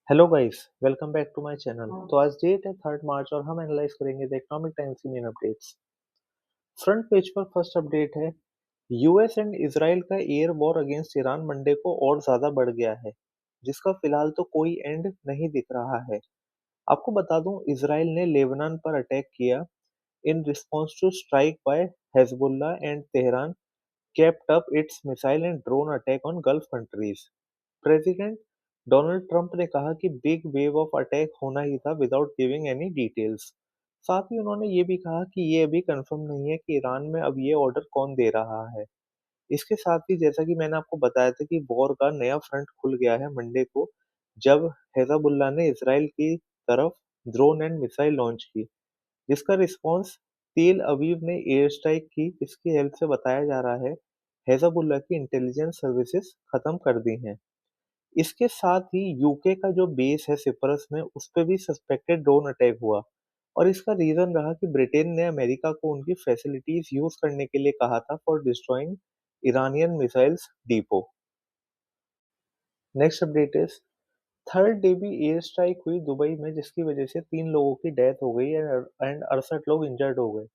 Hello guys, welcome back to my channel. तो आज date है 3 मार्च और हम एनालाइज करेंगे द इकोनॉमिक टाइम्स की मेन अपडेट्स। फ्रंट पेज पर फर्स्ट अपडेट है, यूएस एंड इसराइल का air war against Iran Monday को और ज्यादा बढ़ गया है, जिसका फिलहाल तो कोई एंड नहीं दिख रहा है। आपको बता दूं, इसराइल ने लेबनान पर अटैक किया in response to strike by Hezbollah and Tehran kept up its missile and drone attack on Gulf countries. President Donald Trump ने कहा कि बिग वेव ऑफ अटैक होना ही था विदाउट गिविंग एनी डिटेल्स। साथ ही उन्होंने ये भी कहा कि ये अभी कंफर्म नहीं है कि ईरान में अब ये ऑर्डर कौन दे रहा है। इसके साथ ही जैसा कि मैंने आपको बताया था कि वॉर का नया फ्रंट खुल गया है मंडे को, जब हेज़बुल्लाह ने इसराइल की तरफ ड्रोन एंड मिसाइल लॉन्च की, जिसका रिस्पॉन्स तेल अवीव ने एयर स्ट्राइक की, जिसकी हेल्प से बताया जा रहा है हेज़बुल्लाह की इंटेलिजेंस सर्विसेज खत्म कर दी हैं। इसके साथ ही यूके का जो बेस है सिप्रस में, उस पे भी सस्पेक्टेड ड्रोन अटैक हुआ और इसका रीजन रहा कि ब्रिटेन ने अमेरिका को उनकी फैसिलिटीज यूज करने के लिए कहा था for destroying Iranian missiles depot. Next update is, third day भी एयर स्ट्राइक हुई दुबई में, जिसकी वजह से 3 लोगों की डेथ हो गई एंड 68 लोग इंजर्ड हो गए।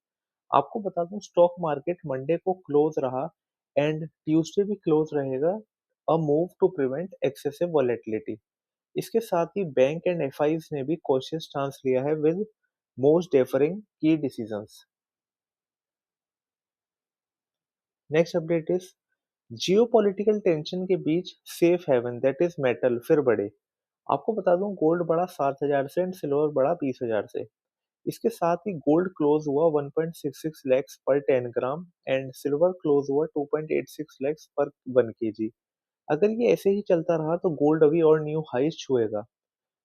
आपको बता दूं, स्टॉक मार्केट मंडे को क्लोज रहा एंड ट्यूसडे भी क्लोज रहेगा, a move to prevent excessive volatility. इसके साथ ही बैंक एंड एफआईज ने भी कॉशियस स्टांस लिया है विद मोस्ट डेफरिंग की decisions. Next update is, geopolitical tension के बीच safe haven that is metal फिर बढ़े। आपको बता दूं, गोल्ड बढ़ा 7,000 से एंड सिल्वर बढ़ा 20,000 से। इसके साथ ही गोल्ड क्लोज हुआ 1.66 लैक्स पर 10 ग्राम एंड सिल्वर क्लोज हुआ 2.86 लैक्स पर 1 kg। अगर ये ऐसे ही चलता रहा तो गोल्ड अभी और न्यू हाईज छुएगा।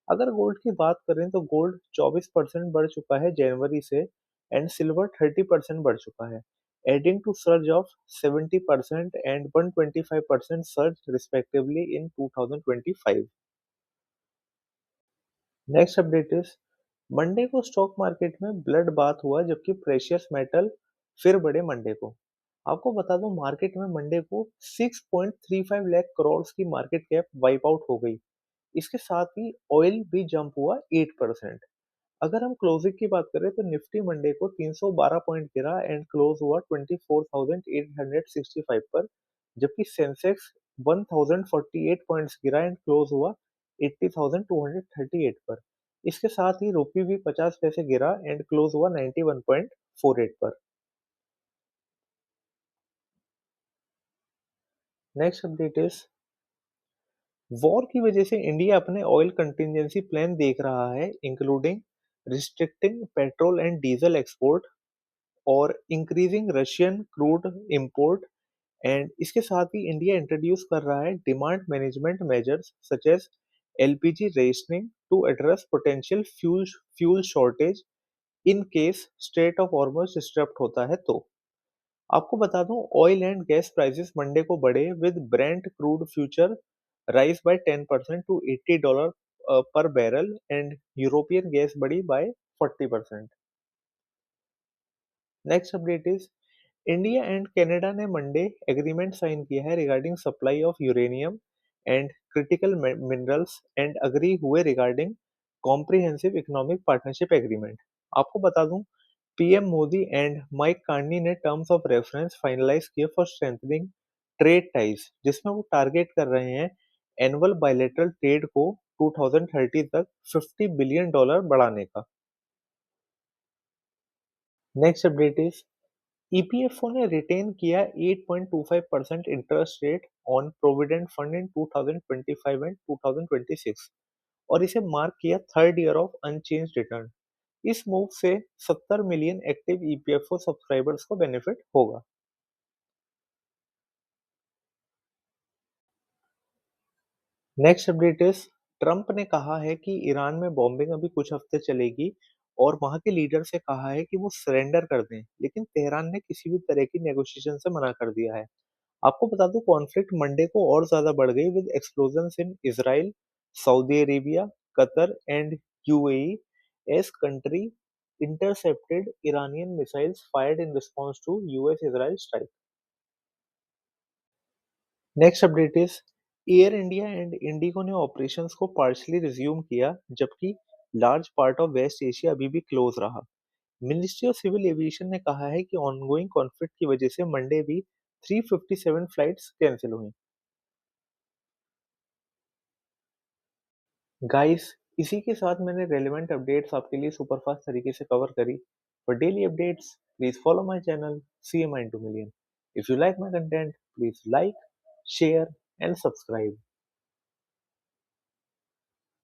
अगर गोल्ड की बात करें तो गोल्ड 24% बढ़ चुका है जनवरी से एंड सिल्वर 30% बढ़ चुका है, adding to surge of 70% and 125% surge respectively in 2025। Next update is, Monday को स्टॉक मार्केट में ब्लड बाथ हुआ जबकि प्रेशियस मेटल फिर बढ़े मंडे को। आपको बता दूं, मार्केट में मंडे को 6.35 लाख करोड़ की मार्केट कैप वाइप आउट हो गई। इसके साथ ही ऑयल भी जंप हुआ 8%। अगर हम क्लोजिंग की बात करें तो निफ्टी मंडे को 312 पॉइंट गिरा एंड क्लोज हुआ 24,865 पर, जबकि सेंसेक्स 1,048 पॉइंट्स गिरा एंड क्लोज हुआ 80,238 पर। इसके साथ ही रुपी भी 50 पैसे गिरा एंड क्लोज हुआ 91.48 पर। नेक्स्ट अपडेट इज, वॉर की वजह से इंडिया अपने ऑयल कंटिजेंसी प्लान देख रहा है, including restricting petrol and diesel export और increasing Russian crude import. And इसके साथ ही इंडिया इंट्रोड्यूस कर रहा है demand management measures such as LPG rationing to address potential fuel shortage in case strait of Hormuz disturb होता है। तो आपको बता दूं, oil and gas prices Monday को बढ़े with Brent crude future rise by 10% to $80 per barrel and European gas बढ़ी bye 40%। Next update is, India and Canada ने मंडे एग्रीमेंट साइन किया है regarding supply of uranium and critical minerals and agree हुए regarding comprehensive economic partnership agreement. आपको बता दूं, PM Modi and Mike Carney ने terms of reference finalise किए for strengthening trade ties, जिसमें वो टारगेट कर रहे हैं एनुअल बायलैटरल ट्रेड को 2030 तक $50 बिलियन बढ़ाने का। नेक्स्ट अपडेट इज, ईपीएफओ ने रिटेन किया 8.25% interest rate on provident fund in 2025 and 2026 और इसे मार्क किया third year of unchanged return. इस मूव से 70 मिलियन एक्टिव ईपीएफओ सब्सक्राइबर्स को बेनिफिट होगा। नेक्स्ट अपडेट इज, ट्रंप ने कहा है कि ईरान में बॉम्बिंग अभी कुछ हफ्ते चलेगी और वहां के लीडर से कहा है कि वो सरेंडर कर दें, लेकिन तेहरान ने किसी भी तरह की नेगोशिएशन से मना कर दिया है। आपको बता दूं, कॉन्फ्लिक्ट मंडे को और ज्यादा बढ़ गई with explosions in Israel, Saudi Arabia, Qatar and UAE as country intercepted Iranian missiles fired in response to US Israel strike. Next update is, Air India and IndiGo ने ऑपरेशंस को पार्शली रिज्यूम किया, जबकि large part of West Asia अभी भी close रहा। Ministry of civil aviation ने कहा है कि ऑनगोइंग कॉन्फ्लिक्ट की वजह से मंडे भी 357 फ्लाइट्स कैंसिल हुई। गाइस, इसी के साथ मैंने रेलेवेंट अपडेट्स आपके लिए सुपरफास्ट तरीके से कवर करी। For daily updates please follow my channel CMI into Million। If you like my content please like, share and subscribe.